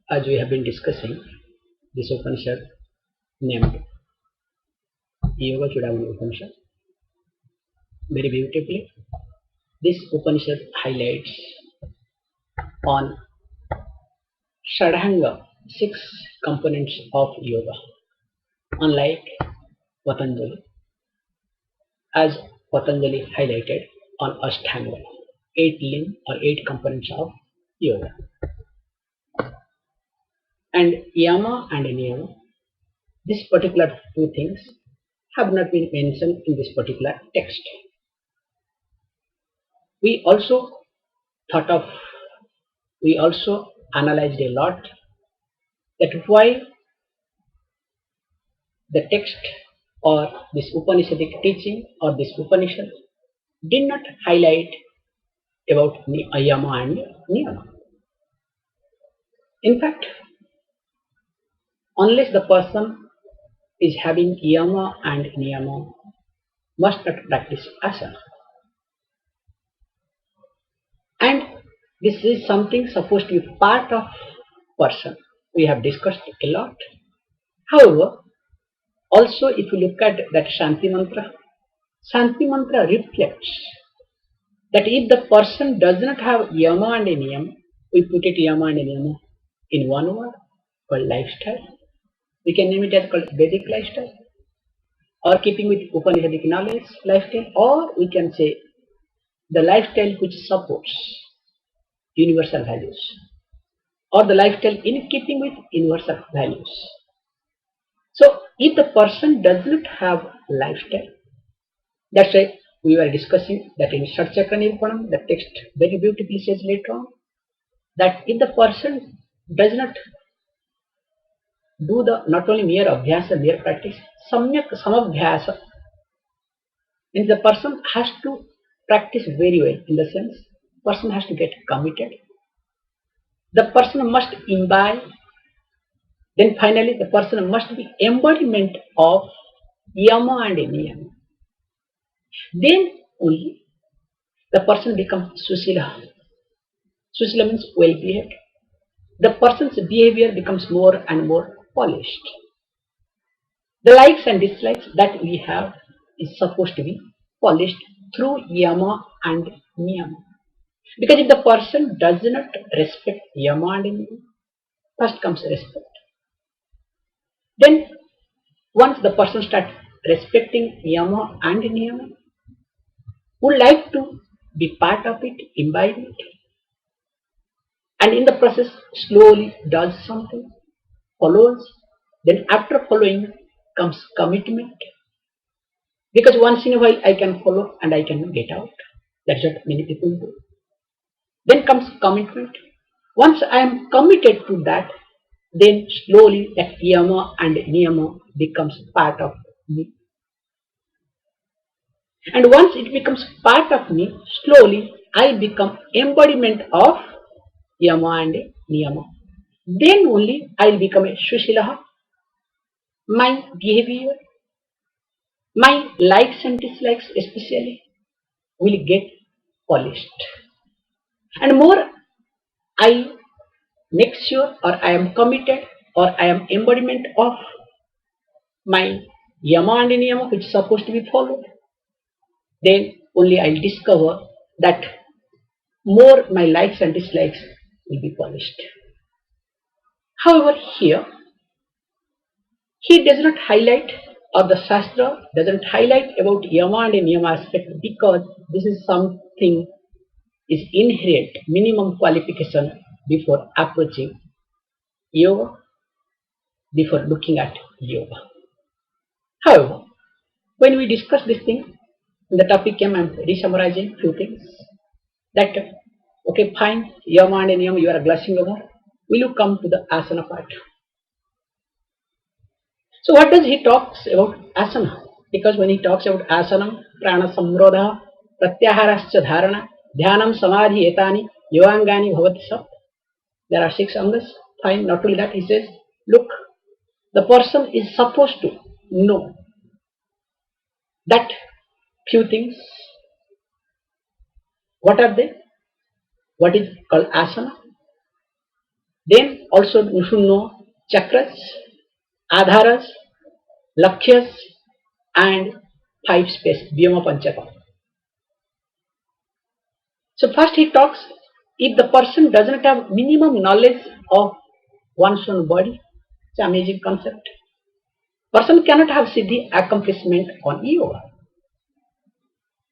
as we have been discussing this Upanishad named Yoga Chudamani Upanishad very beautifully. This Upanishad highlights on Shadhanga, 6 components of yoga. Unlike Patanjali, as Patanjali highlighted on Ashtanga, 8 limb or 8 components of yoga. And Yama and Niyama, this particular 2 things have not been mentioned in this particular text. We also thought of, we also analyzed a lot that why the text or this Upanishadic teaching or this Upanishad did not highlight about Yama and Niyama. In fact, unless the person is having Yama and Niyama, must not practice asana. And this is something supposed to be part of person. We have discussed a lot. However, also if you look at that Shanti Mantra reflects that if the person does not have Yama and Niyama, we put it Yama and Niyama in one word called lifestyle. We can name it as called Vedic lifestyle, or keeping with Upanishadic knowledge lifestyle, or we can say the lifestyle which supports universal values, or the lifestyle in keeping with universal values. So if the person does not have lifestyle, that's why we were discussing that in Satchakra Nirupanam, the text very beautifully says later on that if the person does not do the not only mere abhyasa, mere practice, samyak samabhyasa, means the person has to practice very well, in the sense person has to get committed, the person must imbibe, then finally the person must be embodiment of Yama and Niyama. Then only the person becomes Susila. Susila means well behaved. The person's behavior becomes more and more polished. The likes and dislikes that we have is supposed to be polished through Yama and Niyama. Because if the person does not respect Yama and Niyama, first comes respect. Then once the person starts respecting Yama and Niyama, would like to be part of it, imbibe it, and in the process slowly does something, follows, then after following comes commitment. Because once in a while I can follow and I can get out. That's what many people do. Then comes commitment. Once I am committed to that, then slowly that Yama and Niyama becomes part of me. And once it becomes part of me, slowly I become embodiment of Yama and Niyama. Then only I will become a Sushilaha. My behavior, my likes and dislikes especially, will get polished. And more I make sure, or I am committed, or I am embodiment of my Yama and Niyama which is supposed to be followed, then only I will discover that more my likes and dislikes will be polished. However, here he does not highlight, or the Shastra doesn't highlight about Yama and Niyama aspect, because this is something is inherent, minimum qualification before approaching yoga, before looking at yoga. However, when we discuss this thing, the topic came, I'm re-summarizing few things. That, okay, fine, Yama and Niyama you are glossing over. Will you come to the asana part? So what does he talks about asana? Because when he talks about asana, prana samrodha, pratyaharascha dharana, dhyanam samadhi etani, yogangani bhavati sap. There are 6 angas. Fine, not only that, he says, look, the person is supposed to know that few things. What are they? What is called asana? Then also you should know chakras, adharas, lakshyas, and five space, Vyoma Panchaka. So first he talks, if the person doesn't have minimum knowledge of one's own body, it's an amazing concept. Person cannot have siddhi accomplishment on yoga.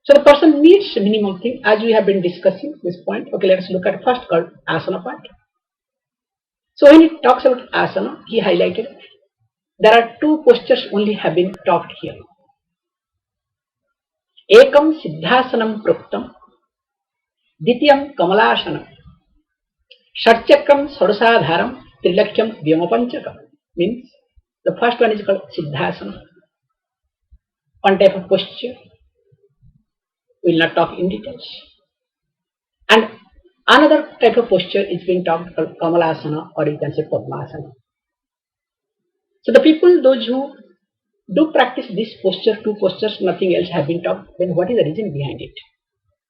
So the person needs minimum thing as we have been discussing this point. Okay, let us look at first called asana part. So when he talks about asana, he highlighted there are two postures only have been talked here. Ekam siddhasanam proktam, ditiyam kamalasanam, षट्चक्रम षोडशाधारम त्रिलक्ष्यम व्योमपंचकम. Means the first one is called siddhasana, one type of posture. We will not talk in details. And another type of posture is being talked called kamalasana, or you can say padmasana. So the people, those who do practice this posture, two postures, nothing else have been talked, then what is the reason behind it?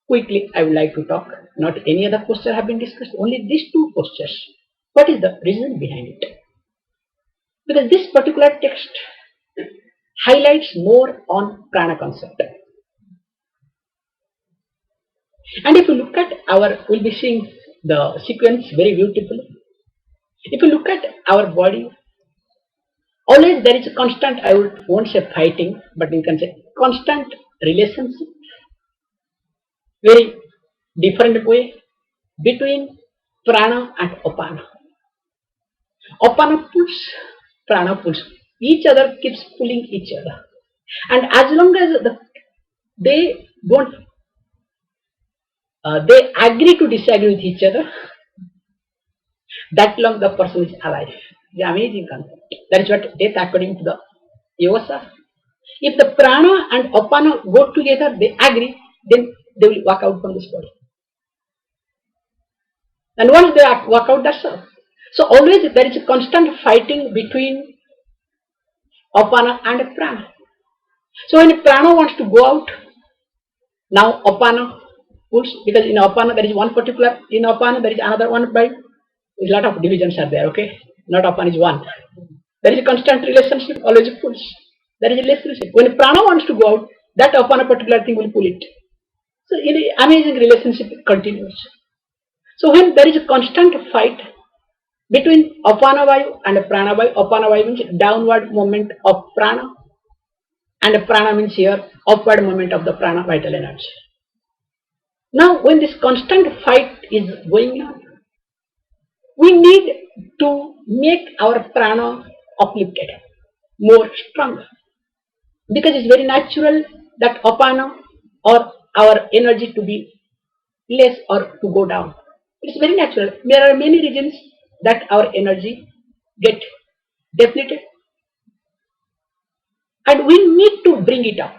Quickly, I would like to talk. Not any other posture have been discussed, only these two postures. What is the reason behind it? Because this particular text highlights more on prana concept. And if you look at we'll be seeing the sequence very beautifully. If you look at our body, always there is a constant, I won't say fighting, but you can say constant relationship, very different way between prana and apana. Apana pulls, prana pulls. Each other keeps pulling each other. And as long as they don't, they agree to disagree with each other, that long the person is alive. The amazing concept. That is what death according to the yoga. If the prana and apana go together, they agree, then they will walk out from this body. And once they walk out, that's all. So always there is a constant fighting between apana and prana. So when prana wants to go out, now apana pulls, because in apana there is one particular, in apana there is another one by, a lot of divisions are there, okay? Not apana is one. There is a constant relationship, always pulls. There is a relationship. When prana wants to go out, that apana particular thing will pull it. So in an amazing relationship continues. So when there is a constant fight between apana vayu and prana vayu, apana vayu means downward movement of prana, and prana means here upward movement of the prana vital energy. Now when this constant fight is going on, we need to make our prana uplifted, more stronger. Because it's very natural that apana or our energy to be less or to go down. It's very natural. There are many reasons that our energy get depleted. And we need to bring it up.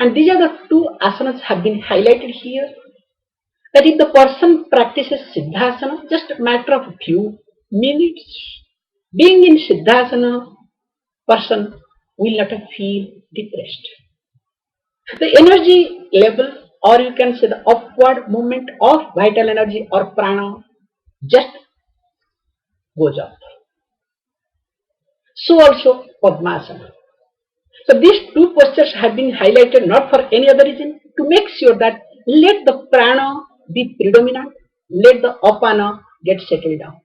And these are the two asanas have been highlighted here. That if the person practices siddhasana, just a matter of a few minutes, being in siddhasana, person will not feel depressed. The energy level, or you can say the upward movement of vital energy or prana, just goes up. So also Padmasana. So these two postures have been highlighted not for any other reason, to make sure that let the prana be predominant, let the apana get settled down.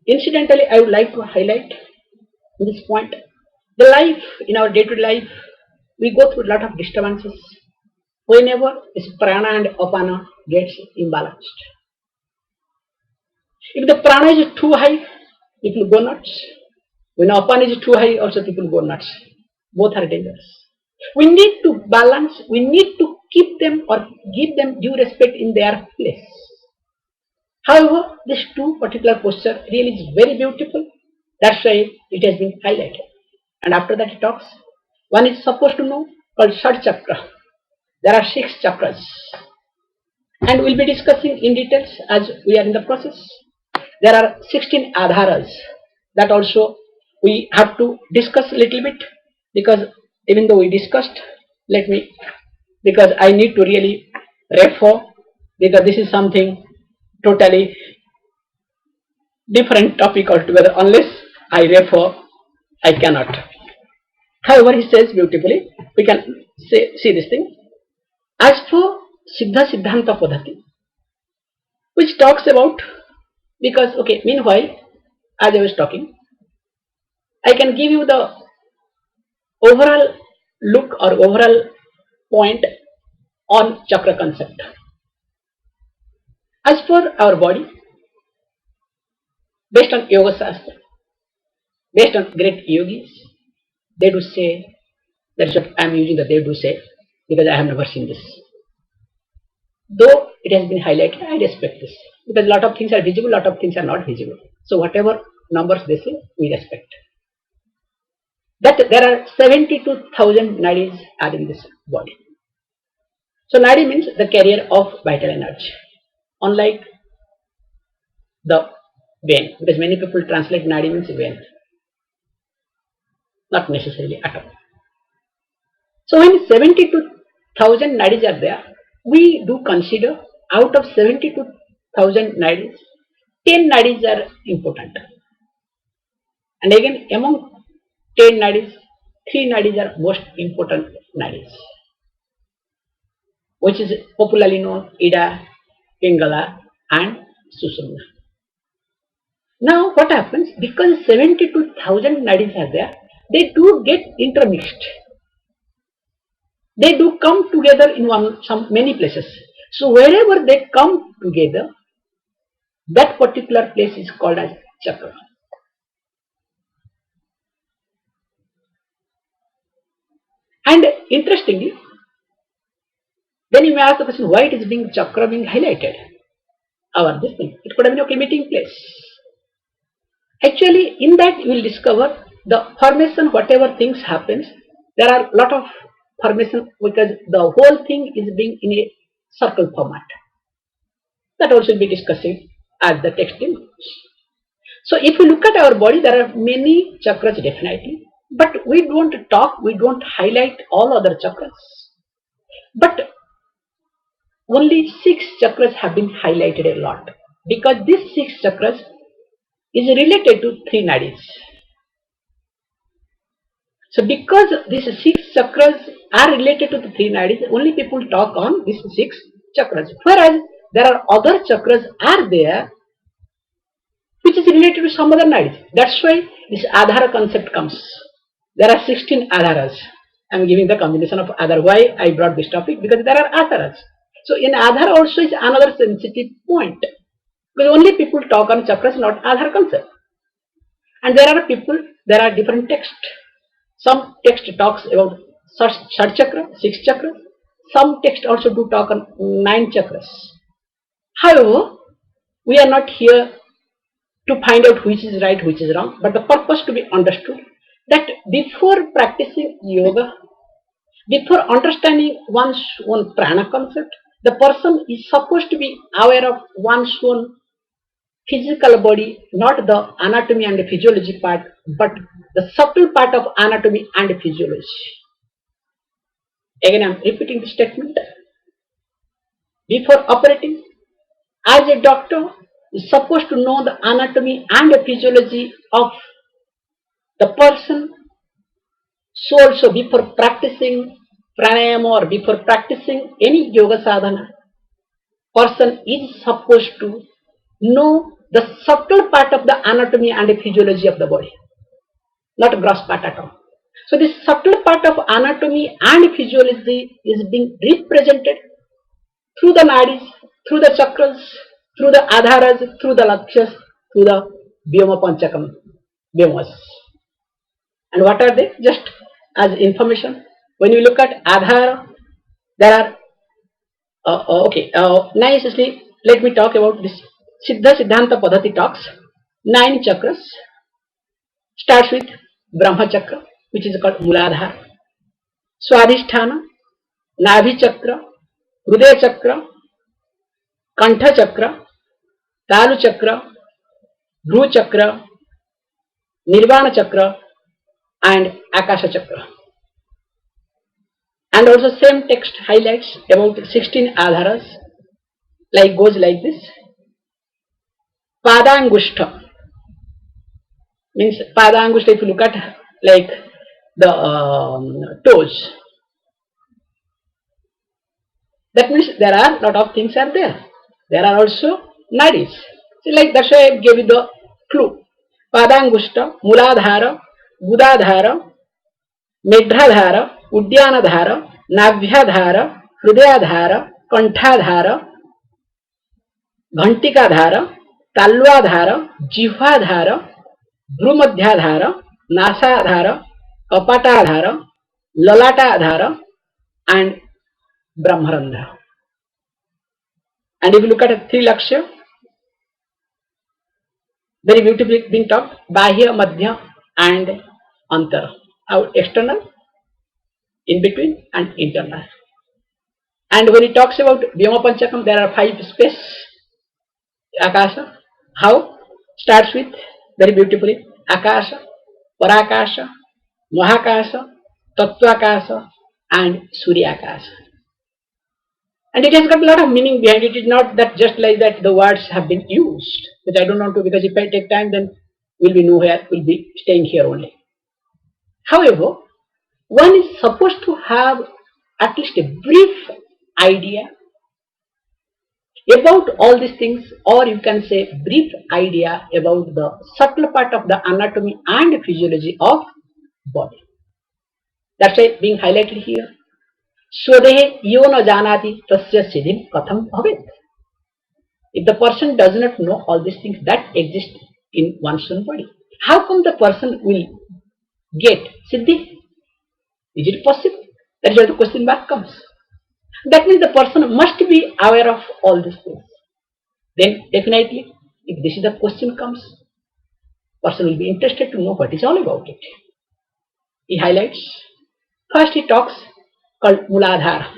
Incidentally, I would like to highlight this point. The life, in our day-to-day life, we go through a lot of disturbances whenever this prana and apana gets imbalanced. If the prana is too high, people go nuts. When apana is too high, also people go nuts. Both are dangerous. We need to balance, we need to keep them or give them due respect in their place. However, this two particular posture really is very beautiful. That's why it has been highlighted. And after that it talks, one is supposed to know called Shad Chakra. There are 6 chakras. And we'll be discussing in details as we are in the process. There are 16 adharas. That also we have to discuss a little bit, because even though we discussed, because I need to really refer, because this is something totally different topic altogether. Unless I refer, I cannot. However, he says beautifully, we can see this thing. As for Siddha Siddhanta Padhati, which talks about, because, okay, meanwhile, as I was talking, I can give you the overall look or overall point on chakra concept. As for our body, based on Yoga Shastra, based on great yogis, they do say, that's what I am using the they do say, because I have never seen this. Though it has been highlighted, I respect this, because a lot of things are visible, a lot of things are not visible. So whatever numbers they say, we respect. That there are 72,000 nadis are in this body. So nadi means the carrier of vital energy. Unlike the vein, because many people translate nadi means vein. Not necessarily at all. So when 72,000 nadis are there, we do consider out of 72,000 nadis, 10 nadis are important. And again, among 10 nadis, 3 nadis are most important nadis, which is popularly known Ida, Pingala, and Sushumna. Now, what happens? Because 72,000 nadis are there, they do get intermixed. They do come together in many places. So wherever they come together, that particular place is called as chakra. And interestingly, then you may ask the question, why it is being chakra being highlighted? Our this thing. It could have been a meeting place. Actually, in that you will discover the formation, whatever things happens, there are a lot of formation because the whole thing is being in a circle format. That also will be discussing as the text in. So if you look at our body, there are many chakras definitely, but we don't talk, we don't highlight all other chakras. But only 6 chakras have been highlighted a lot, because these 6 chakras is related to 3 nadis. So because these 6 chakras are related to the 3 nadis, only people talk on these 6 chakras. Whereas there are other chakras are there which is related to some other nadis. That's why this Adhara concept comes. There are 16 Adharas. I am giving the combination of Adhara. Why I brought this topic? Because there are Adharas. So in Adhara also is another sensitive point. Because only people talk on chakras, not Adhara concept. And there are different texts. Some text talks about Shad chakra, 6 chakras. Some text also do talk on 9 chakras. However, we are not here to find out which is right, which is wrong, but the purpose to be understood that before practicing yoga, before understanding one's own prana concept, the person is supposed to be aware of one's own physical body, not the anatomy and the physiology part, but the subtle part of anatomy and physiology. Again, I am repeating the statement. Before operating, as a doctor, is supposed to know the anatomy and the physiology of the person. So also before practicing pranayama or before practicing any yoga sadhana, person is supposed to know the subtle part of the anatomy and the physiology of the body, not a gross part at all. So this subtle part of anatomy and physiology is being represented through the nadis, through the chakras, through the adharas, through the lakshas, through the vyoma panchakam, vyomas. And what are they? Just as information. When you look at adhara, there are nicely. Let me talk about this. Siddha Siddhanta Padhati talks 9 chakras. Starts with Brahma chakra, which is called Muladhara, Swadhisthana, Nabhi chakra, Hridaya chakra, Kantha chakra, Talu chakra, Dhru chakra, Nirvana chakra, and Akasha chakra. And also same text highlights about 16 adharas, goes like this. Padangushta, Means Padangushta, if you look at like the toes, that means there are lot of things are there. There are also nadis. So like that's why I gave you the clue. Padangushta, Muladhara, Gudadhara, Medhadhara, Udyanadhara, Navyadhara, Hrudayadhara, Kanthadhara, Ghantikadhara, Talwadhara, Jihwadhara, Bhrumadhyadhara, Nasadhara, Kapatadhara, Lalatadhara, and Brahmarandha. And if you look at a three lakshya, very beautifully being talked, Bahya, Madhya, and Antara. Our external, in between, and internal. And when he talks about Vyoma Panchakam, there are five space Akasha. How? Starts with very beautifully Akasha, Parakasha, Mahakasha, Tattvakasha, and Suryakasha. And it has got a lot of meaning behind it. It is not that just like that the words have been used, which I don't want to, because if I take time, then we'll be nowhere, we'll be staying here only. However, one is supposed to have at least a brief idea about all these things, or you can say brief idea about the subtle part of the anatomy and physiology of body. That's why being highlighted here. Swadehe yo na janati tasya siddhim katham bhavet. If the person does not know all these things that exist in one's own body, how come the person will get siddhi? Is it possible? That is where the question mark comes. That means the person must be aware of all these things. Then definitely, if this is the question comes, person will be interested to know what is all about it. He highlights. First he talks called Muladhara.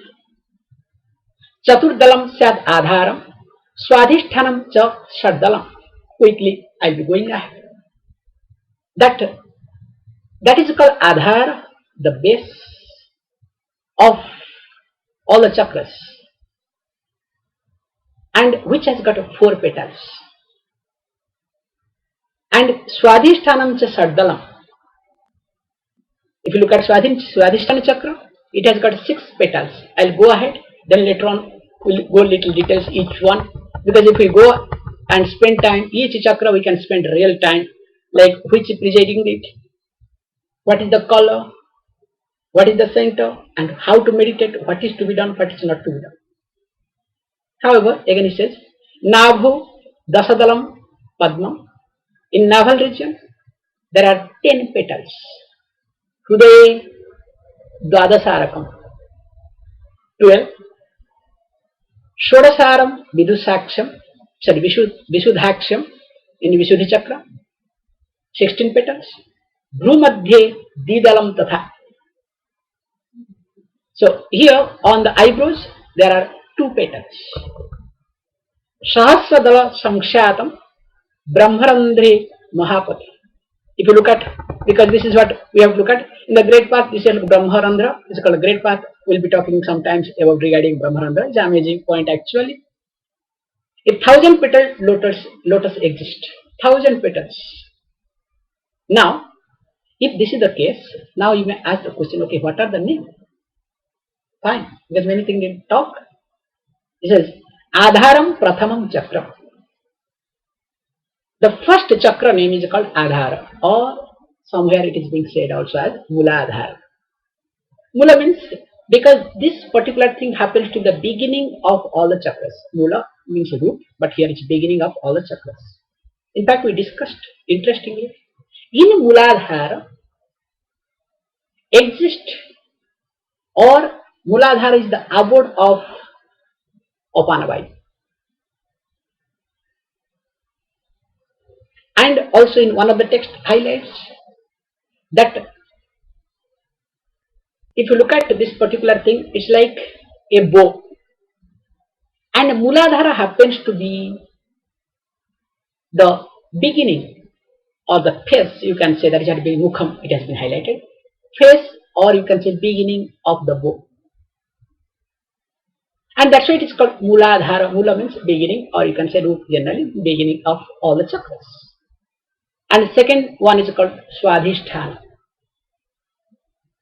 Chaturdalam Syad Adharam Swadhishtanam Cha Shaddalam. Quickly I'll be going ahead. That is called Adhara, the base of all the chakras, and which has got four petals. And Swadhishtanam Cha Shaddalam. If you look at Swadhisthana chakra, it has got 6 petals. I'll go ahead, then later on we'll go little details each one, because if we go and spend time each chakra, we can spend real time, like which is presiding it, what is the color, what is the center, and how to meditate, what is to be done, what is not to be done. However, again he says, Nabho Dasadalam Padmam. In navel region, there are 10 petals. Today, Dwadasarakam, 12. Shodasaram Vidusaksham, sorry, Visudhaksham in Visuddhi Chakra, 16 petals. Bhrumadhye Didalam Tatha. So here on the eyebrows, there are 2 petals. Sahasradala Samkshatam Brahmarandre Mahapati. If you look at, because this is what we have to look at in the great path, this is Brahmarandra, this is called a great path. We'll be talking sometimes about regarding Brahmarandra. It's an amazing point actually. A 1000 petal lotus exists, 1000 petals. Now, if this is the case, now you may ask the question, okay, what are the names? Fine, because many things in talk. It says Adharam Prathamam Chakram. The first chakra name is called Adhara, or somewhere it is being said also as Muladhara. Mula means, because this particular thing happens to the beginning of all the chakras. Mula means root, but here it's beginning of all the chakras. In fact, we discussed, interestingly, in Muladhara exist, or Muladhara is the abode of Apanavayu. And also in one of the text highlights that if you look at this particular thing, it's like a bow. And Muladhara happens to be the beginning or the face, you can say, that is at the Mukham, it has been highlighted. Face, or you can say beginning of the bow. And that's why it is called Muladhara. Mula means beginning, or you can say root generally, beginning of all the chakras. and second one is called Swadhisthana.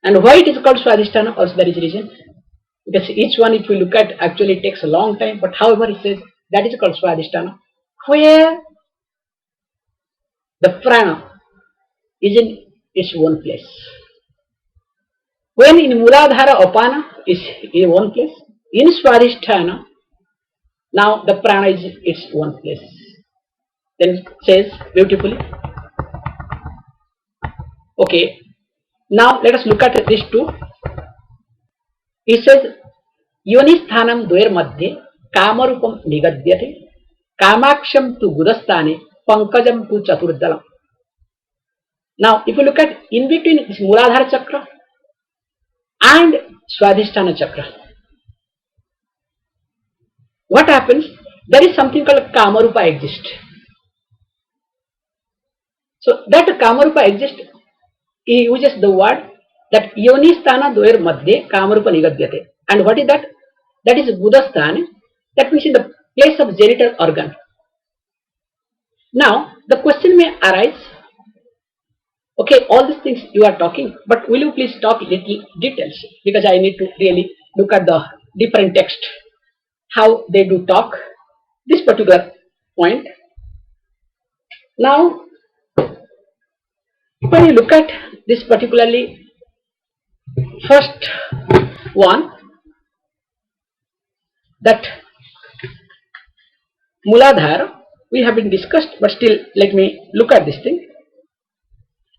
And why it is called Swadhisthana? Also there is reason. Because each one, if we look at, actually it takes a long time. But however, it says that is called Swadhisthana, where the prana is in its own place. When in Muladhara, Apana is in one place. In Swadhisthana, now the prana is its own place. Then it says beautifully. Okay. Now let us look at these two. It says योनिस्थानम द्वैर मध्ये कामरूपम निगद्यते कामाक्षम तु गुदस्थाने पंकजम तु चतुर्दलम. Now, if you look at in between this Muladhara chakra and Swadhisthana chakra, what happens? There is something called Kamarupa exist. So that Kamarupa exist, he uses the word that Yonisthana Dvair Madhye Kamarupa Nigadyate. And what is that? That is Budasthana. That means in the place of genital organ. Now, the question may arise, okay, all these things you are talking, but will you please talk little details? Because I need to really look at the different text, how they do talk, this particular point. Now, when you look at this particularly first one, that Muladhara, we have been discussed, but still let me look at this thing.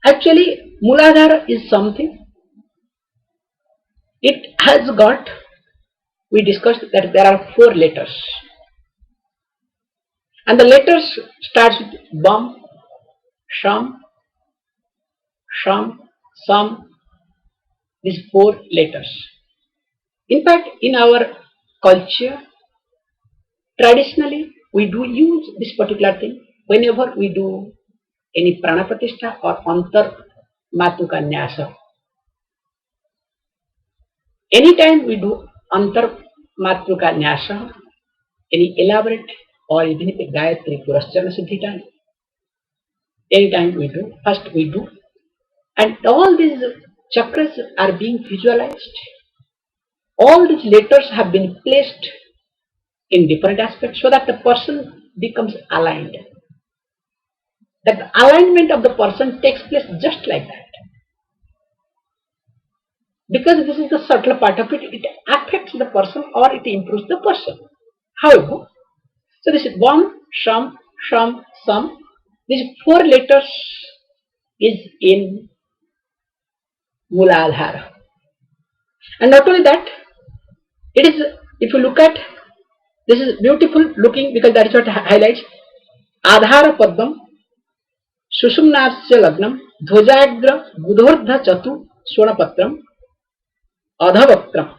Actually, Muladhara is something, it has got, we discussed that there are 4 letters. And the letters starts with Bam, Sham, Sham, Sam, these 4 letters. In fact, in our culture, traditionally, we do use this particular thing whenever we do any pranapratishtha or antar matuka nyasa. Anytime we do antar matuka nyasa, any elaborate or even if Gayatri Purascharana Siddhi time, anytime we do, first we do, and all these chakras are being visualized. All these letters have been placed in different aspects so that the person becomes aligned. That alignment of the person takes place just like that. Because this is the subtle part of it, it affects the person or it improves the person. However, so this is Vam, Sham, Sham, Sam. These 4 letters is in Muladhara. And not only that, it is, if you look at, this is beautiful looking because that is what highlights. Adhara Padam, Sushumnasya Lagnam, Dhvajagra, Budhordha Chatu, Swanapatram, Adhavakram.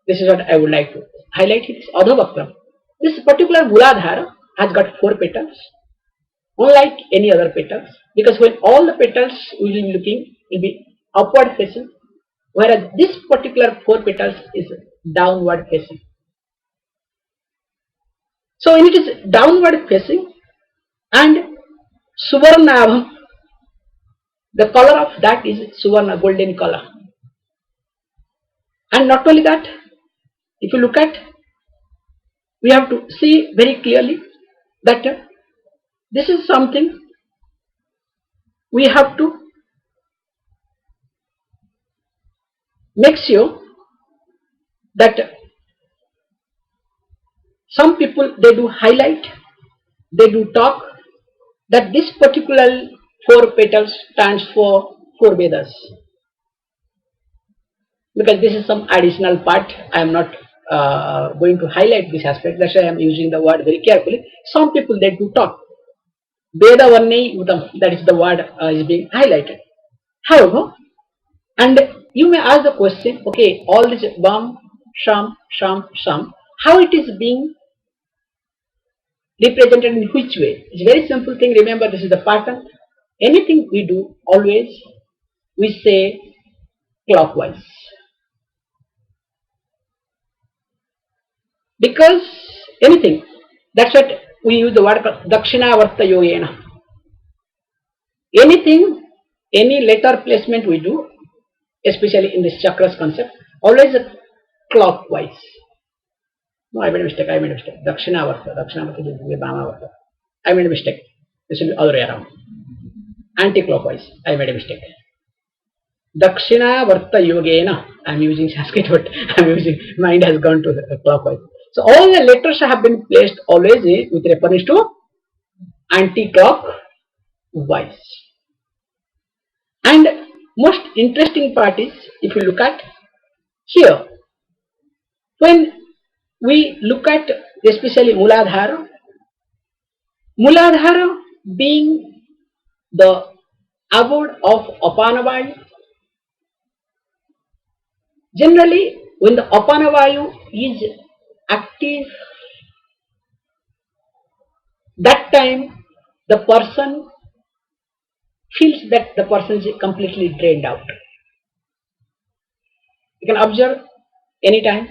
This is what I would like to highlight. It is Adhavakram. This particular Muladhara has got 4 petals, unlike any other petals, because when all the petals will be looking, will be upward facing, whereas this particular 4 petals is downward facing. So when it is downward facing and Suvarnabham, the color of that is Suvarna, golden color. And not only that, if you look at, we have to see very clearly that this is something we have to make sure that some people, they do highlight, they do talk that this particular 4 petals stands for 4 Vedas. Because this is some additional part, I am not going to highlight this aspect, that's why I am using the word very carefully. Some people, they do talk. Veda Varnei Udam, that is the word is being highlighted. However, and you may ask the question, okay, all this Bam, Sham, Sham, Sham, how it is being represented in which way? It's a very simple thing. Remember, this is the pattern. Anything we do, always we say clockwise. Because anything, that's what we use the word Dakshinavarta Yogena. anything, any letter placement we do, especially in this chakras concept, always clockwise. No, I made a mistake. I made a mistake. Dakshinavarta. Dakshinavarta is Vamavarta. I made a mistake. This will be other way around. Anti-clockwise. I made a mistake. Dakshinavarta Yogena. I'm using Sanskrit, but I'm using mind has gone to the clockwise. So all the letters have been placed always with reference to anti-clockwise. And most interesting part is if you look at here, when we look at especially Muladhara, Muladhara being the abode of Apanavayu, generally when the Apanavayu is active, that time the person feels that the person is completely drained out. You can observe anytime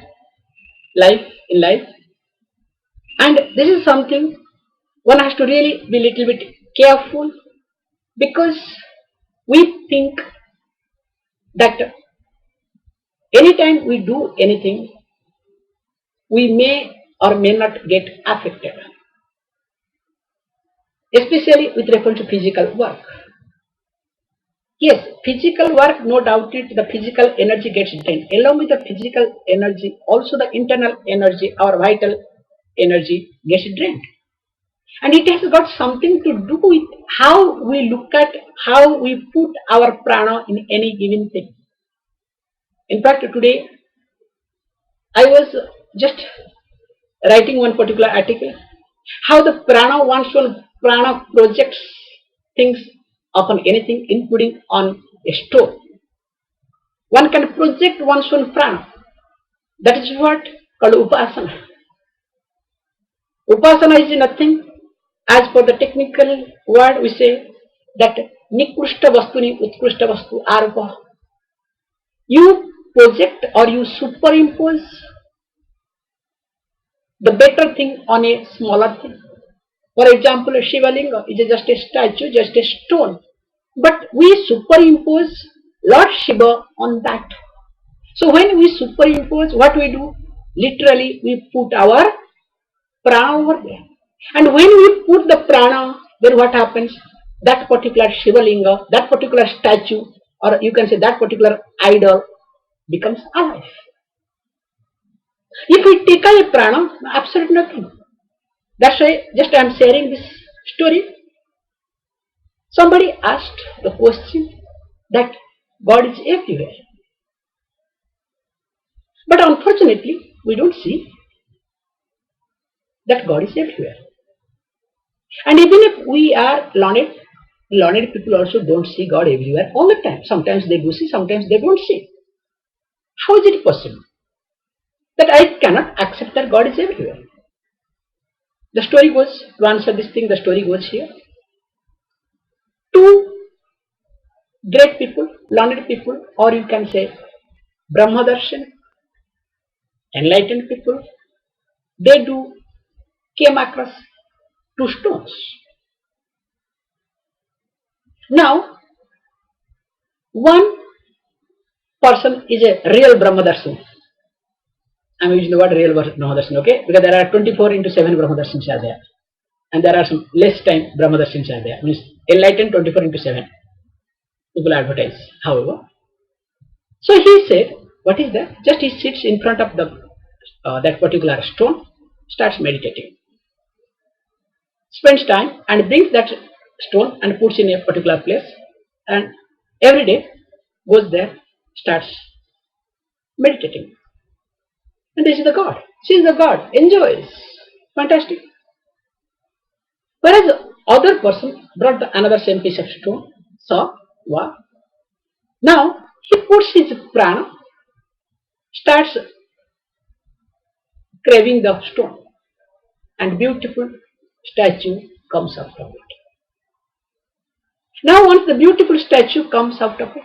in life, and this is something one has to really be little bit careful, because we think that anytime we do anything, we may or may not get affected, especially with reference to physical work. Yes, physical work, no doubt it, the physical energy gets drained. Along with the physical energy, also the internal energy, our vital energy gets drained. And it has got something to do with how we look at, how we put our prana in any given thing. In fact, today I was just writing one particular article, how the prana, once one prana projects things upon anything, including on a stone. One can project one's own prana. That is what called upasana. Upasana is nothing. As per the technical word, we say that nikrushta vastuni utkrishta vastu arva. You project or you superimpose the better thing on a smaller thing. For example, a Shivalinga is just a statue, just a stone. But we superimpose Lord Shiva on that. So when we superimpose, what we do? Literally, we put our prana over there. And when we put the prana, then what happens? That particular Shivalinga, that particular statue, or you can say that particular idol becomes alive. If we take away prana, absolutely nothing. That's why just I am sharing this story. Somebody asked the question that God is everywhere. But unfortunately, we don't see that God is everywhere. And even if we are learned people also don't see God everywhere all the time. Sometimes they do see, sometimes they don't see. How is it possible that I cannot accept that God is everywhere? The story goes, to answer this thing, the story goes here. Two great people, learned people, or you can say Brahmadarshan, enlightened people, they came across two stones. Now, one person is a real Brahmadarshan. I am using the word real Brahmadarshan, okay? Because there are 24 into 7 Brahmadarshans are there. And there are some less time Brahmadarshans are there. Means enlightened 24 into 7. People advertise, however. So he said, what is that? Just he sits in front of the that particular stone, starts meditating. Spends time and brings that stone and puts in a particular place, and every day goes there, starts meditating. And this is the God. She is the God. Enjoys. Fantastic. Whereas the other person brought another same piece of stone, saw, wow. Now he puts his prana, starts craving the stone, and beautiful statue comes out of it. Now once the beautiful statue comes out of it,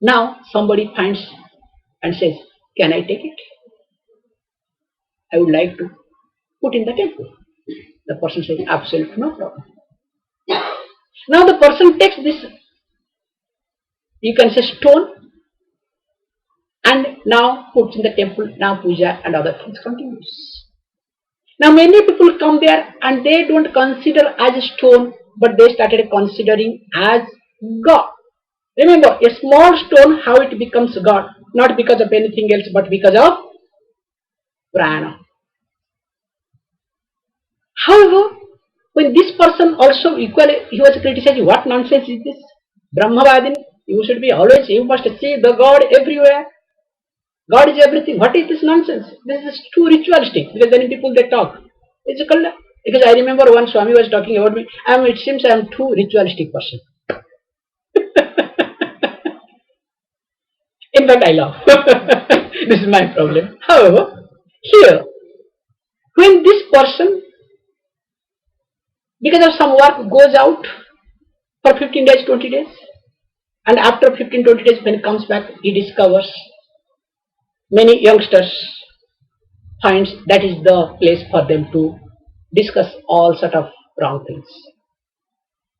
now somebody finds and says, can I take it? I would like to put in the temple. The person says, absolutely no problem. Now the person takes this, you can say, stone, and now puts in the temple. Now puja and other things continues. Now many people come there and they don't consider as a stone, but they started considering as God. Remember, a small stone, how it becomes God, not because of anything else, but because of prana. However, when this person also equally, he was criticizing, what nonsense is this? Brahmavadin, you should be always, you must see the God everywhere. God is everything. What is this nonsense? This is too ritualistic, because many people they talk. It's a kalla. Because I remember one Swami was talking about me. It seems I am too ritualistic person. In fact, I laugh. This is my problem. However, here, when this person, because of some work, goes out for 15 days, 20 days, and after 15, 20 days, when he comes back, he discovers many youngsters finds that is the place for them to discuss all sort of wrong things.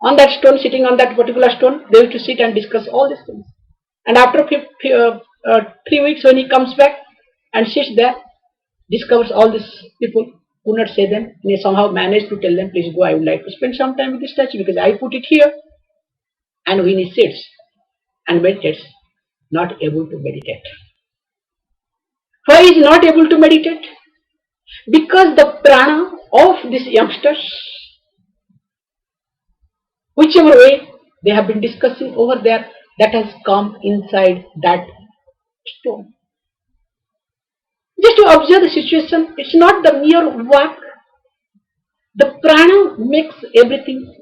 On that stone, sitting on that particular stone, they used to sit and discuss all these things. And after 3 weeks, when he comes back and sits there, discovers all these people, do not say them, and he somehow managed to tell them, please go, I would like to spend some time with this statue because I put it here. And when he sits and meditates, not able to meditate. Why is not able to meditate? Because the prana of these youngsters, whichever way they have been discussing over there, that has come inside that stone. Just to observe the situation, it's not the mere work. The prana makes everything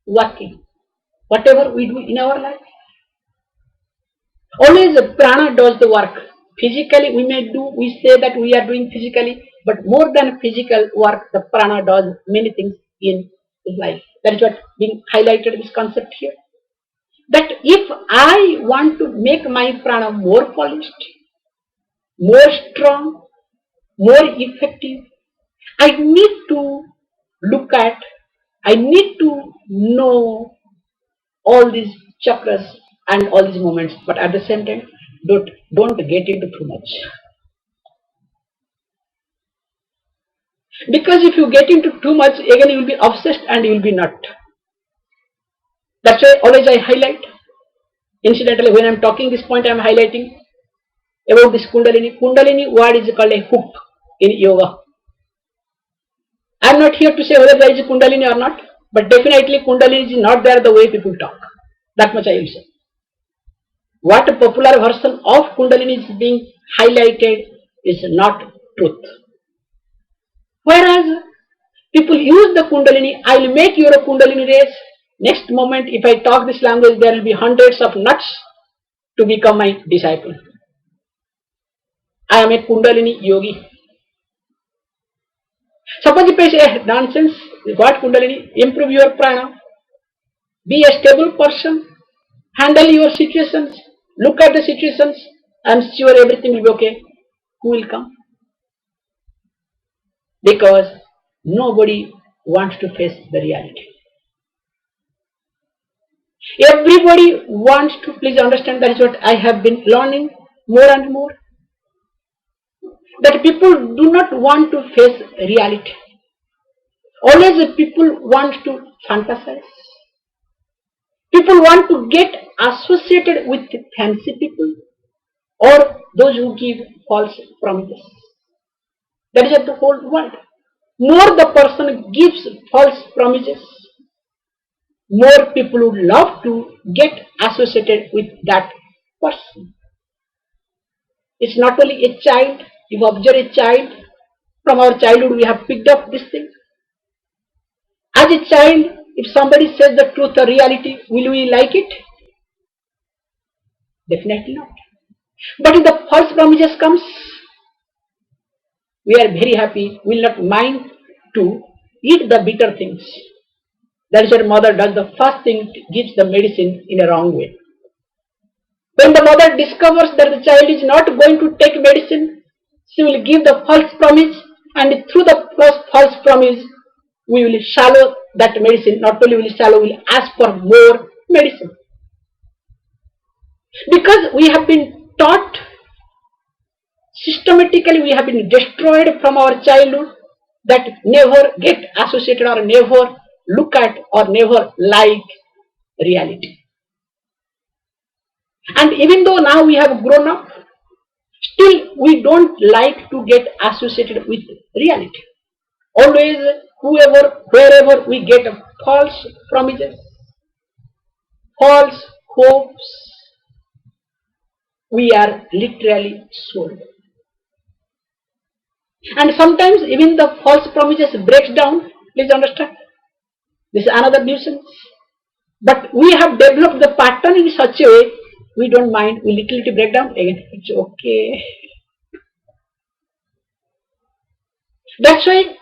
working. Whatever we do in our life, always the prana does the work. Physically we say that we are doing physically, but more than physical work, the prana does many things in life. That is what being highlighted, this concept here. That if I want to make my prana more polished, more strong, more effective, I need to look at, I need to know all these chakras and all these movements, but at the same time, don't get into too much. Because if you get into too much, again you will be obsessed and you will be not. That's why always I highlight. Incidentally, when I am talking this point, I am highlighting about this Kundalini. Kundalini word is called a hook in yoga. I am not here to say whether there is a Kundalini or not, but definitely Kundalini is not there the way people talk. That much I will say. What a popular version of Kundalini is being highlighted is not truth. Whereas people use the Kundalini, I will make your Kundalini race. Next moment, if I talk this language, there will be hundreds of nuts to become my disciple. I am a Kundalini yogi. Suppose if I say nonsense, what Kundalini? Improve your prana, be a stable person, handle your situations, look at the situations, I am sure everything will be okay. Who will come? Because nobody wants to face the reality. Everybody wants to, please understand, that is what I have been learning more and more. That people do not want to face reality. Always the people want to fantasize. People want to get associated with fancy people or those who give false promises. That is the whole world. More the person gives false promises, more people would love to get associated with that person. It's not only a child. If you observe a child, from our childhood we have picked up this thing. As a child, if somebody says the truth or reality, will we like it? Definitely not. But if the false promises comes, we are very happy, we will not mind to eat the bitter things. That is what mother does. The first thing, gives the medicine in a wrong way. When the mother discovers that the child is not going to take medicine, she will give the false promise, and through the false promise, we will swallow that medicine, not only will swallow, will ask for more medicine. Because we have been taught systematically, we have been destroyed from our childhood that never get associated or never look at or never like reality. And even though now we have grown up, still we don't like to get associated with reality. Always, whoever, wherever we get false promises, false hopes, we are literally sold. And sometimes even the false promises breaks down. Please understand. This is another nuisance. But we have developed the pattern in such a way, we don't mind, we little break down again. It's okay. That's why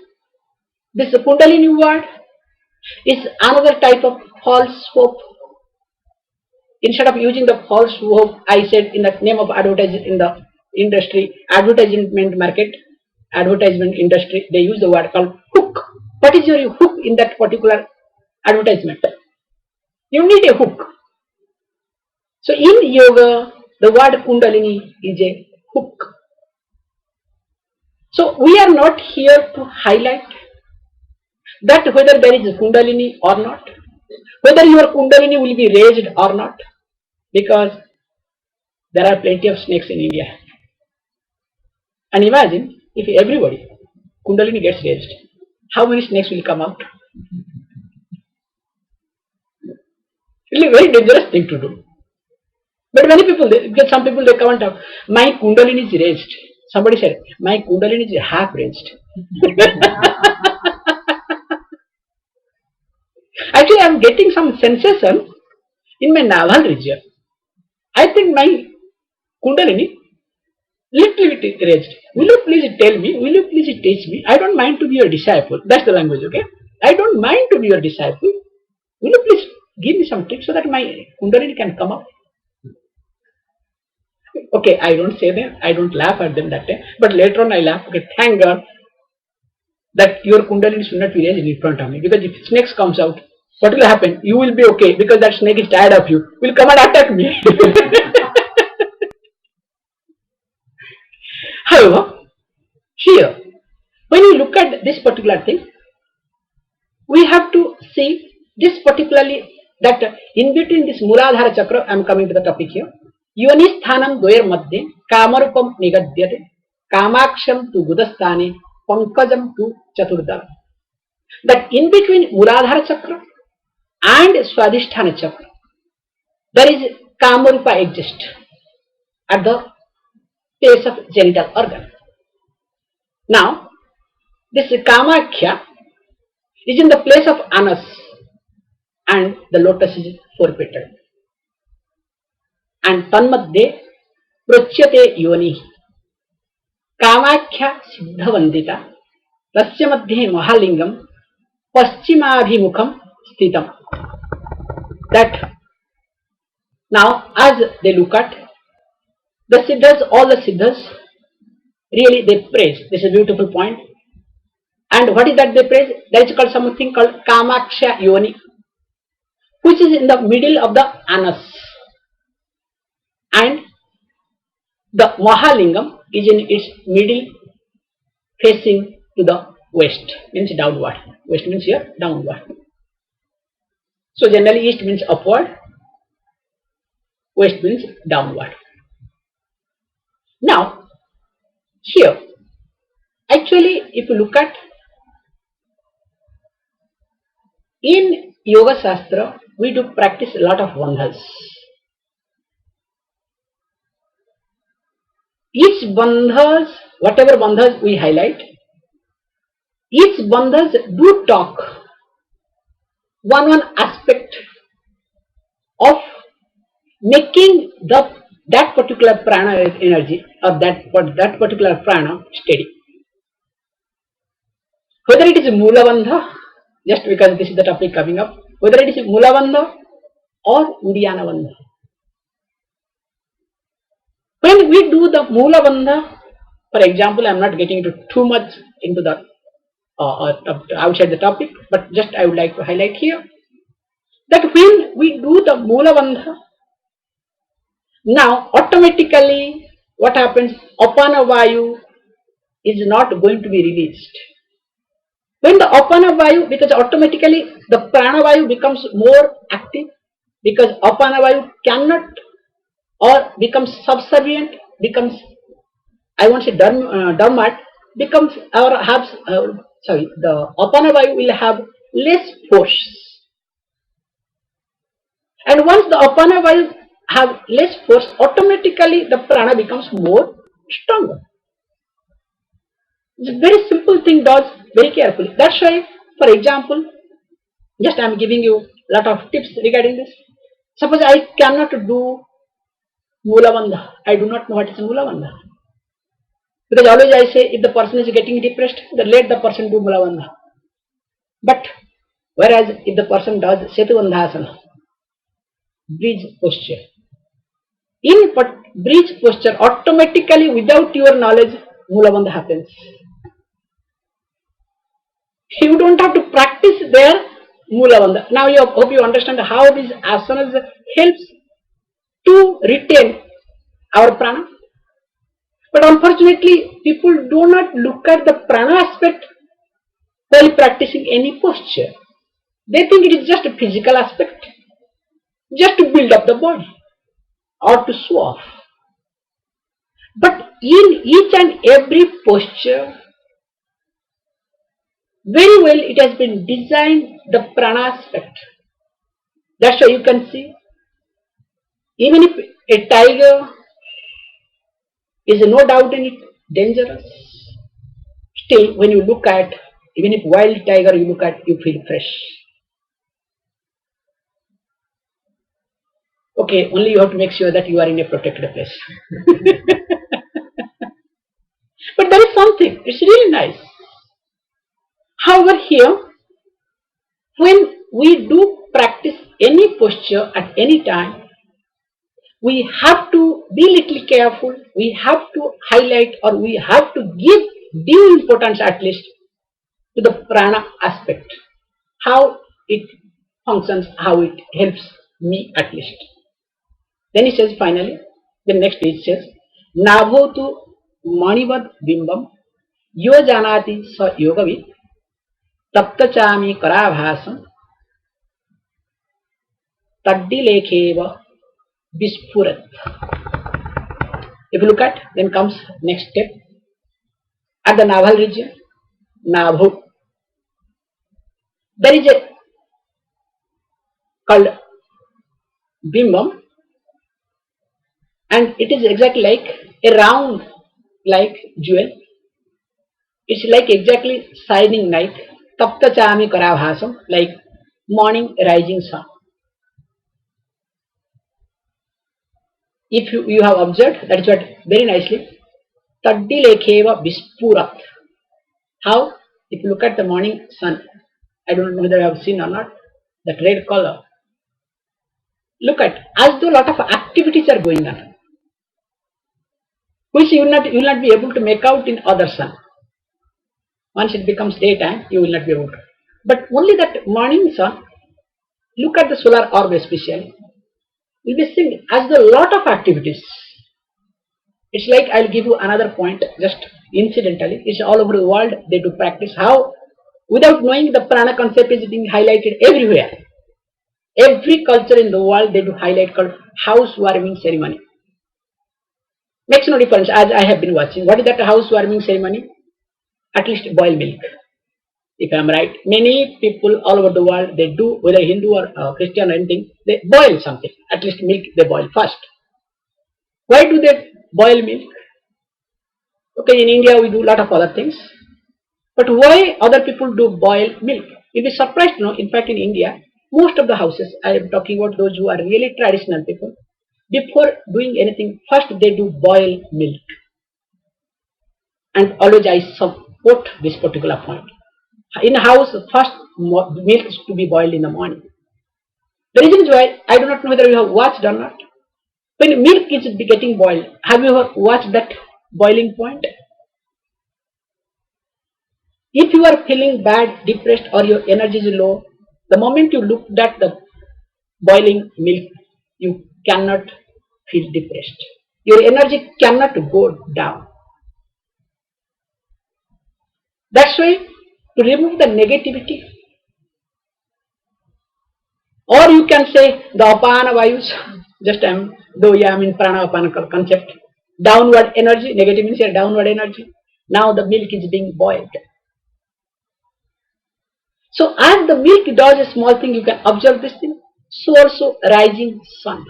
this Kundalini word is another type of false hope. Instead of using the false hope, I said in the name of advertising in the industry, advertisement market, advertisement industry, they use the word called hook. What is your hook in that particular advertisement? You need a hook. So in yoga, the word Kundalini is a hook. So we are not here to highlight that whether there is a Kundalini or not, whether your Kundalini will be raised or not, because there are plenty of snakes in India. And imagine if everybody Kundalini gets raised, how many snakes will come out? It's a very dangerous thing to do. But many people, because some people they come and talk, my Kundalini is raised. Somebody said, my Kundalini is half raised. Actually, I am getting some sensation in my navel region. I think my Kundalini little bit raised. Will you please tell me? Will you please teach me? I don't mind to be your disciple. That's the language, okay? I don't mind to be your disciple. Will you please give me some tips so that my Kundalini can come up? Okay, I don't say them. I don't laugh at them that time. But later on I laugh. Okay, thank God that your Kundalini should not be raised in front of me. Because if snakes comes out, what will happen? You will be okay because that snake is tired of you. Will come and attack me. However, here, when you look at this particular thing, we have to see this particularly that in between this Muladhara Chakra, I am coming to the topic here. Yoni sthanam dvair madhye kamarupam nigadyate kamaksham tu gudasthane pankajam tu chaturdala. That in between Muladhara Chakra and Swadhisthana Chakra, there is Kamarupa exist at the place of genital organ. Now, this Kamakhya is in the place of anus and the lotus is 4-petaled. And Tanmadde Prachyate Yoni Kamakhya Siddhavandita Tasya Madhye Mahalingam Paschimabhimukham Sthitam. That now as they look at the Siddhas, all the Siddhas, really they praise. This is a beautiful point. And what is that they praise? That is called something called Kamaksha Yoni, which is in the middle of the anus. And the Mahalingam is in its middle facing to the west, means downward. West means here downward. So generally east means upward, west means downward. Now, here, actually if you look at in Yoga Shastra, we do practice a lot of bandhas. Each bandhas, whatever bandhas we highlight, each bandhas do talk one aspect of making that particular prana energy or that particular prana steady. Whether it is Mula Bandha, just because this is the topic coming up, whether it is Mula Bandha or Uddiyana Bandha. When we do the Mula Bandha, for example, I am not getting into too much into the outside the topic, but just I would like to highlight here that when we do the Mula Bandha, now automatically what happens? Apana Vayu is not going to be released. When the Apana Vayu, because automatically the Prana Vayu becomes more active, because Apana Vayu cannot or becomes subservient, becomes, I won't say dormant, becomes or has, the Apana Vayu will have less force. And once the Apana Vayu have less force, automatically the Prana becomes more stronger. It's a very simple thing, does very carefully. That's why, for example, just I am giving you a lot of tips regarding this. Suppose I cannot do Mula Bandha. I do not know what is Mula Bandha. Because always I say, if the person is getting depressed, then let the person do Mula Bandha. But whereas if the person does Setu Bandhasana, bridge posture, in bridge posture, automatically without your knowledge, Mula Bandha happens. You don't have to practice there Mula Bandha. Now you hope you understand how these asanas helps to retain our prana. But unfortunately, people do not look at the prana aspect while practicing any posture. They think it is just a physical aspect, just to build up the body or to show off. But in each and every posture, very well it has been designed the prana aspect. That's why you can see, even if a tiger is no doubt in it dangerous, still when you look at, even if wild tiger you look at, you feel fresh. Okay, only you have to make sure that you are in a protected place. But there is something, it's really nice. However, here, when we do practice any posture at any time, we have to be little careful, we have to highlight or we have to give due importance at least to the prana aspect, how it functions, how it helps me at least. Then he says finally, the next page says, Nabhotu manivad bimbam yo janati sa yogavid taptachami karabhasam taddilekeva vispurat. If you look at, then comes next step. At the navel region, Nabhu, there is a called bimbam, and it is exactly like a round like jewel. It's like exactly shining night. Tapta chami karabhasam, like morning rising sun. If you have observed, that is what very nicely. Taddilekeva vispurat. How? If you look at the morning sun, I don't know whether you have seen or not, that red color. Look at, as though a lot of activities are going on, which you will not be able to make out in other sun. Once it becomes daytime, you will not be able to. But only that morning sun, look at the solar orb especially, you'll be seeing as though a lot of activities. It's like, I'll give you another point just incidentally. It's all over the world, they do practice how, without knowing, the prana concept is being highlighted everywhere. Every culture in the world, they do highlight called housewarming ceremony. Makes no difference, as I have been watching. What is that housewarming ceremony? At least boil milk. If I am right, many people all over the world, they do, whether Hindu or Christian or anything, they boil something. At least milk they boil first. Why do they boil milk? Okay, in India we do a lot of other things. But why other people do boil milk? You'll be surprised to know, in fact in India, most of the houses, I am talking about those who are really traditional people, before doing anything, first they do boil milk. And always I support this particular point. In a house, first milk is to be boiled in the morning. The reason is why, I do not know whether you have watched or not. When milk is getting boiled, have you ever watched that boiling point? If you are feeling bad, depressed, or your energy is low, the moment you look at the boiling milk, you cannot feel depressed. Your energy cannot go down. That's why to remove the negativity, or you can say the apana vayus, just though I am in prana apana concept, downward energy, negative means your downward energy. Now the milk is being boiled. So as the milk does a small thing, you can observe this thing. So also rising sun.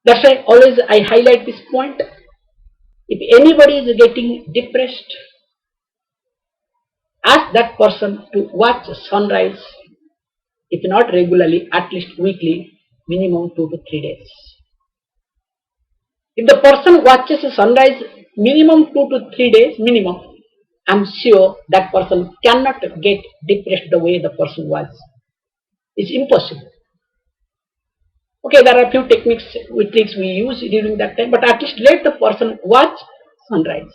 That's why always I highlight this point. If anybody is getting depressed, ask that person to watch sunrise, if not regularly, at least weekly, minimum 2 to 3 days. If the person watches a sunrise minimum 2 to 3 days, minimum, I'm sure that person cannot get depressed the way the person was. It's impossible. Okay, there are few techniques, tricks we use during that time, but at least let the person watch sunrise.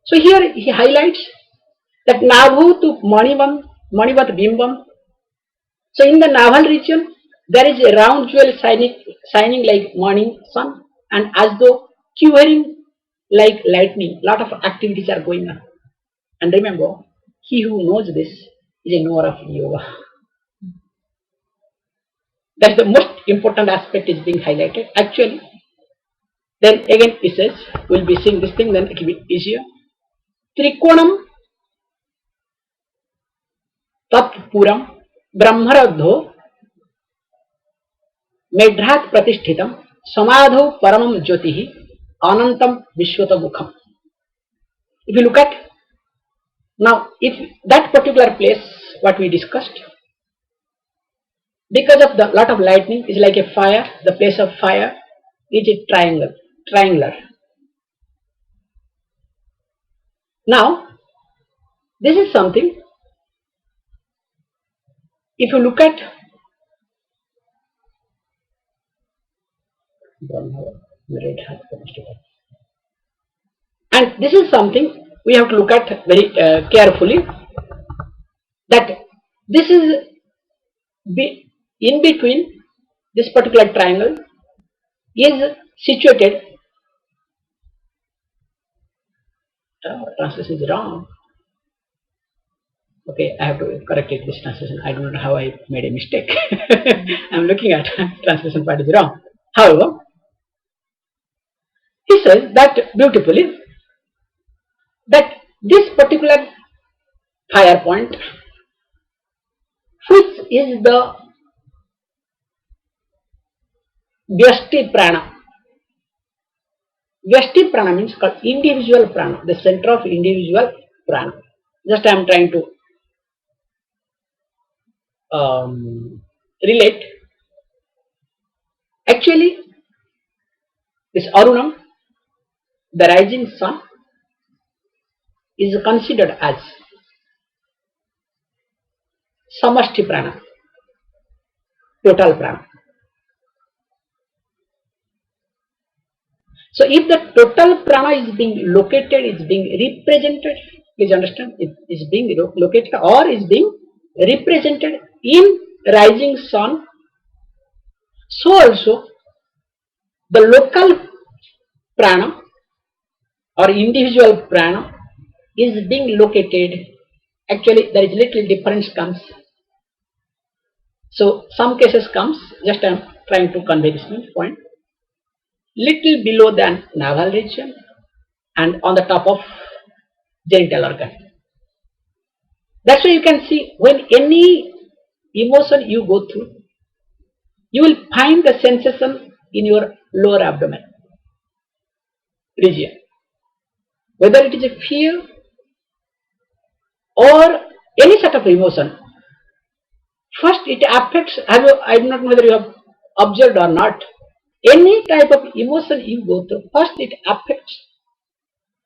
So here he highlights that Nabhu to Manivat Bimbam. So in the naval region, there is a round jewel shining like morning sun, and as though quivering like lightning. Lot of activities are going on. And remember, he who knows this is a knower of yoga. That's the most important aspect is being highlighted. Actually, then again he says, we'll be seeing this thing, then it will be easier. Trikonam tat puram brahmaradho मेढ्रात प्रतिष्ठितम समाधो paramam Jyoti anantam vishwata mukham. If you look at now, if that particular place, what we discussed, because of the lot of lightning is like a fire, the place of fire is a triangular. Now, this is something, if you look at and this is something we have to look at very carefully, that this is in between this particular triangle is situated, translation is wrong. Okay, I have to correct it, this translation. I don't know how I made a mistake. I'm looking at translation part is wrong. However, he says that beautifully, that this particular fire point, which is the Vyasti prana. Vyasti prana means called individual prana, the center of individual prana. Just I am trying to relate. Actually, this Arunam, the rising sun, is considered as Samashti prana, total prana. So if the total prana is being located, is being represented, please understand, it is being located or is being represented in rising sun, so also the local prana or individual prana is being located. Actually, there is little difference comes. So some cases comes, just I am trying to convey this point, little below than navel region and on the top of genital organ. That's why you can see when any emotion you go through, you will find the sensation in your lower abdomen region. Whether it is a fear or any sort of emotion, first it affects, I do not know whether you have observed or not, any type of emotion you go through, first it affects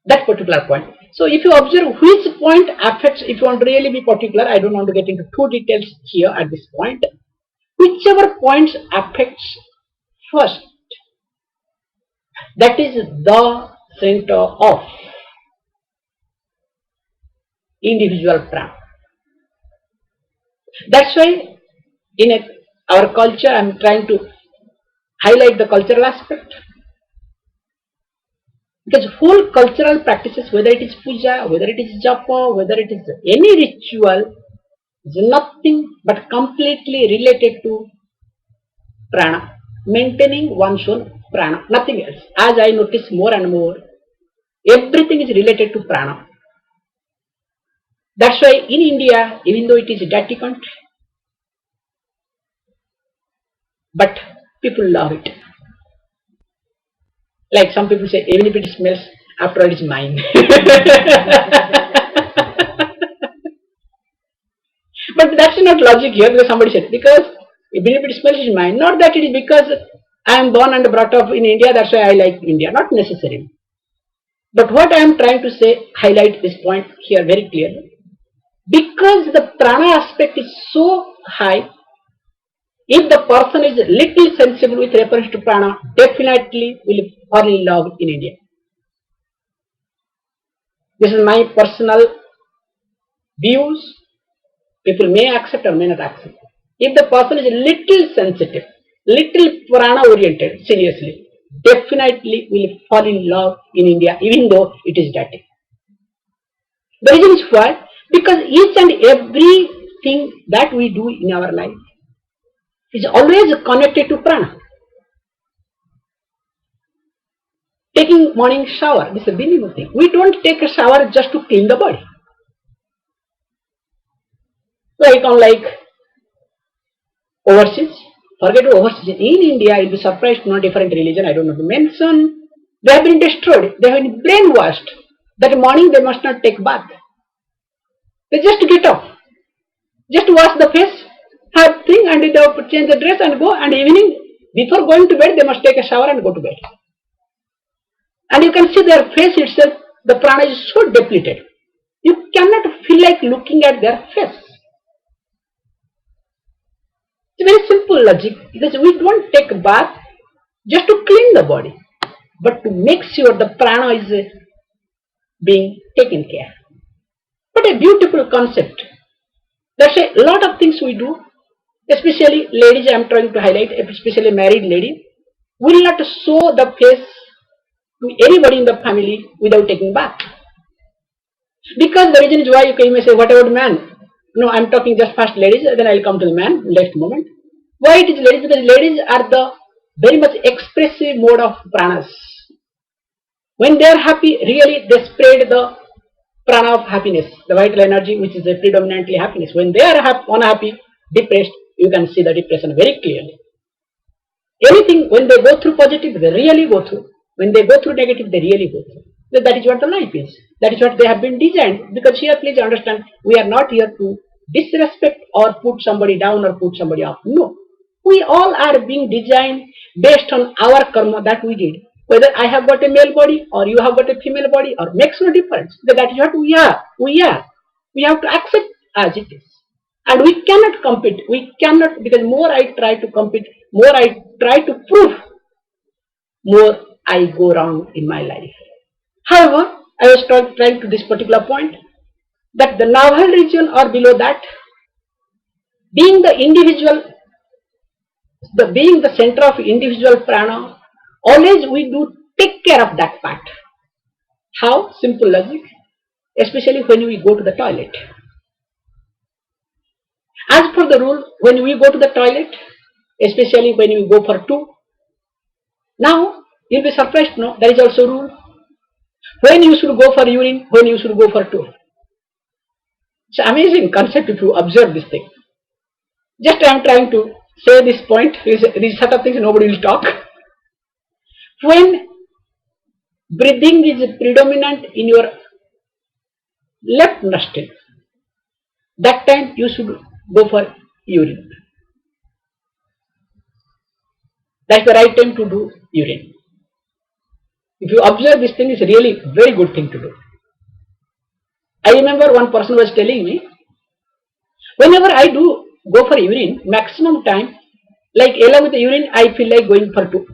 that particular point. So if you observe which point affects, if you want to really be particular, I don't want to get into too details here at this point, whichever points affects first, that is the center of individual prana. That's why in our culture, I'm trying to highlight the cultural aspect. Because whole cultural practices, whether it is puja, whether it is japa, whether it is any ritual, is nothing but completely related to prana, maintaining one's own prana, nothing else. As I notice more and more, everything is related to prana. That's why in India, even though it is a dirty country, but people love it. Like some people say, even if it smells, after all, it's mine. But that's not logic here because somebody said, because even if it smells, it's mine. Not that it is because I am born and brought up in India, that's why I like India. Not necessarily. But what I am trying to say, highlight this point here very clearly. Because the prana aspect is so high, if the person is little sensible with reference to prana, definitely will fall in love in India. This is my personal views. People may accept or may not accept. If the person is little sensitive, little prana oriented, seriously, definitely will fall in love in India, even though it is dirty. The reason is why? Because each and everything that we do in our life is always connected to prana. Taking morning shower, this is a minimum thing. We don't take a shower just to clean the body. Like unlike overseas, forget overseas. In India, you'll be surprised, no different religion, I don't know to mention. They have been destroyed, they have been brainwashed. That morning they must not take bath. They just get up, just wash the face, have thing and they change the dress and go, and evening before going to bed they must take a shower and go to bed. And you can see their face itself, the prana is so depleted. You cannot feel like looking at their face. It's a very simple logic because we don't take a bath just to clean the body, but to make sure the prana is being taken care. But a beautiful concept. That's a lot of things we do, especially ladies I am trying to highlight, especially married lady, will not show the face to anybody in the family without taking bath. Because the reason is why you may say, what about man? No, I am talking just first ladies, then I will come to the man next moment. Why it is ladies? Because ladies are the very much expressive mode of pranas. When they are happy, really they spread the prana of happiness, the vital energy which is predominantly happiness. When they are unhappy, depressed, you can see the depression very clearly. Anything, when they go through positive, they really go through. When they go through negative, they really go through. So that is what the life is. That is what they have been designed. Because here, please understand, we are not here to disrespect or put somebody down or put somebody up. No. We all are being designed based on our karma that we did. Whether I have got a male body or you have got a female body or makes no difference. That is what we are. We are. We have to accept as it is. And we cannot compete. We cannot, because more I try to compete, more I try to prove, more I go wrong in my life. However, I was trying to this particular point that the navel region or below that, being the individual, being the center of individual prana, always we do take care of that part. How? Simple logic, especially when we go to the toilet. As per the rule, when we go to the toilet, especially when we go for two, now you'll be surprised, no, there is also rule. When you should go for urine, when you should go for two. It's an amazing concept if you observe this thing. Just I am trying to say this point, these sort of things nobody will talk. When breathing is predominant in your left nostril, that time you should go for urine. That's the right time to do urine. If you observe this thing, it's really a very good thing to do. I remember one person was telling me, whenever I do go for urine, maximum time, like along with the urine, I feel like going for two.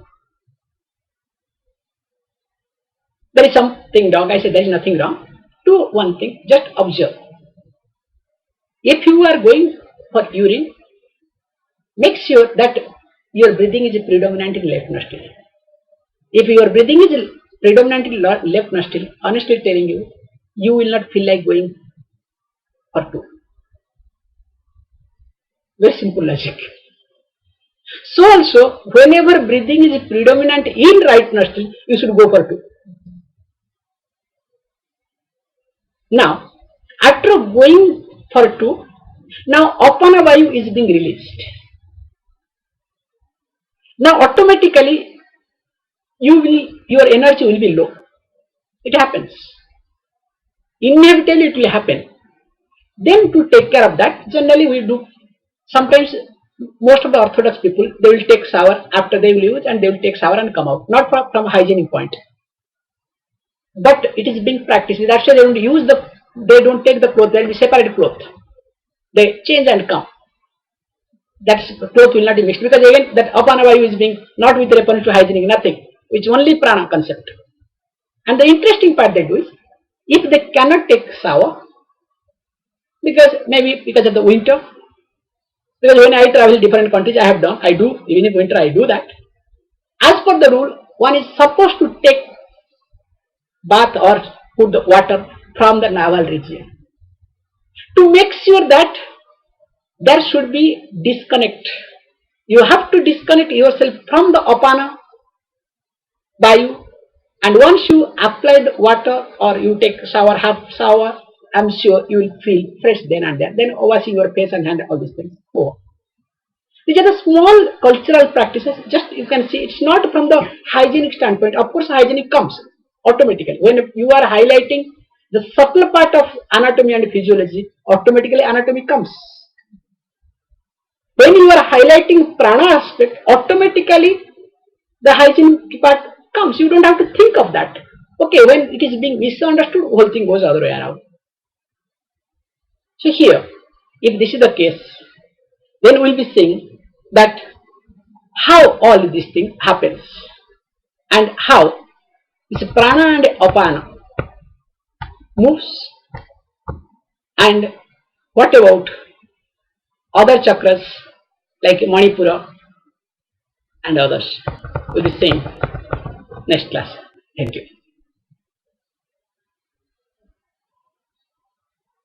There is something wrong. I said there is nothing wrong. Do one thing, just observe. If you are going for urine, make sure that your breathing is predominant in left nostril. If your breathing is predominantly left nostril, honestly telling you, you will not feel like going for two. Very simple logic. So also, whenever breathing is predominant in right nostril, you should go for two. Now, after going for two, now Apana Vayu is being released. Now automatically your energy will be low. It happens. Inevitably it will happen. Then to take care of that, generally we do, sometimes most of the orthodox people, they will take shower after they will use, and they will take shower and come out, not from a hygienic point. But it is being practiced. That's why they don't take the cloth, there will be separate cloth. They change and come. That cloth will not be mixed, because again that Apana Vayu is being not with reference to hygienic, nothing. It's only prana concept. And the interesting part they do is, if they cannot take shower, maybe because of the winter, because when I travel different countries, I do, even in winter I do that. As per the rule, one is supposed to take bath or put the water from the navel region, to make sure that there should be disconnect. You have to disconnect yourself from the Apana Vayu, and once you apply the water or you take shower, half shower, I'm sure you will feel fresh then and there. Then washing your face and hand, all these things. Oh. These are the small cultural practices. Just you can see, it's not from the hygienic standpoint. Of course, hygienic comes automatically. When you are highlighting the subtle part of anatomy and physiology, automatically anatomy comes. When you are highlighting prana aspect, automatically the hygienic part comes. You don't have to think of that. Okay, when it is being misunderstood, whole thing goes other way around. So here, if this is the case, then we'll be seeing that how all these things happens, and how this prana and apana moves, and what about other chakras like Manipura and others. We'll be seeing next class. Thank you.